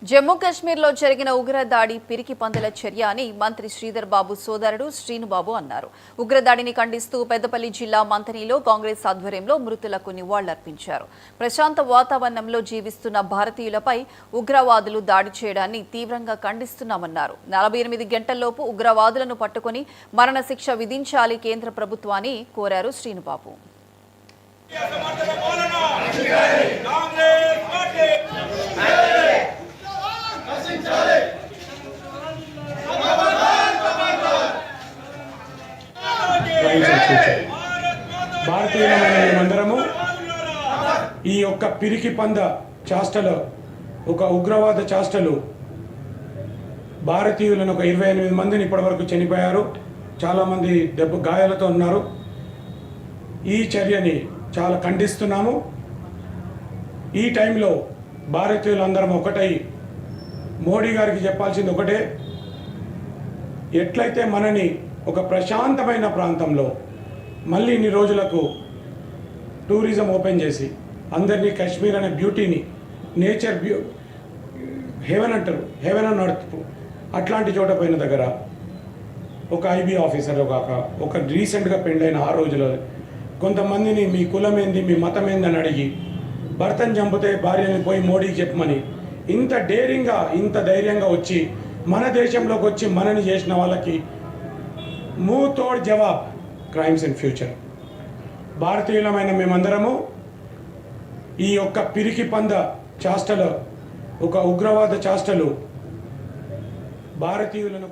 జమ్మూ కాశ్మీర్లో జరిగిన ఉగ్రదాడి పిరికి పందుల చర్య అని మంత్రి శ్రీధర్ బాబు సోదరుడు శ్రీనుబాబు అన్నారు. ఉగ్రదాడిని ఖండిస్తూ పెద్దపల్లి జిల్లా మంథనిలో కాంగ్రెస్ ఆధ్వర్యంలో మృతులకు నివాళులర్పించారు. ప్రశాంత వాతావరణంలో జీవిస్తున్న భారతీయులపై ఉగ్రవాదులు దాడి చేయడాన్ని తీవ్రంగా ఖండిస్తున్నామన్నారు. 48 గంటల్లోపు ఉగ్రవాదులను పట్టుకుని మరణశిక్ష విధించాలి కేంద్ర ప్రభుత్వాన్ని కోరారు శ్రీనుబాబు. భారతీయులమైన మేమందరము ఈ యొక్క పిరికి పంద చేష్టలు, ఒక ఉగ్రవాద చేష్టలు భారతీయులను ఒక 28 మందిని ఇప్పటివరకు చనిపోయారు. చాలామంది గాయాలతో ఉన్నారు. ఈ చర్యని చాలా ఖండిస్తున్నాము. ఈ టైంలో భారతీయులందరం ఒకటై మోడీ గారికి చెప్పాల్సింది ఒకటే, ఎట్లయితే మనని ఒక ప్రశాంతమైన ప్రాంతంలో మళ్ళీ ఇన్ని రోజులకు టూరిజం ఓపెన్ చేసి అందరినీ కాశ్మీర్ అనే బ్యూటీని, నేచర్ హెవెన్ అంటారు, హెవెన్ అని అర్థం, అట్లాంటి చోట పోయిన దగ్గర ఒక ఐబీ ఆఫీసర్ ఒక రీసెంట్గా పెళ్ళైన ఆ రోజులో కొంతమందిని మీ కులం ఏంది, మీ మతం ఏందని అడిగి భర్తను చంపితే భార్యని పోయి మోడీకి చెప్పమని ఇంత డేరింగ్గా, ఇంత ధైర్యంగా వచ్చి మన దేశంలోకి వచ్చి మనని చేసిన వాళ్ళకి మూతోడ్ జవాబ్ క్రైమ్స్ ఇన్ ఫ్యూచర్. భారతీయులమైన మేమందరము ఈ యొక్క పిరికి పంద చేష్టలు, ఒక ఉగ్రవాద చేష్టలు భారతీయులను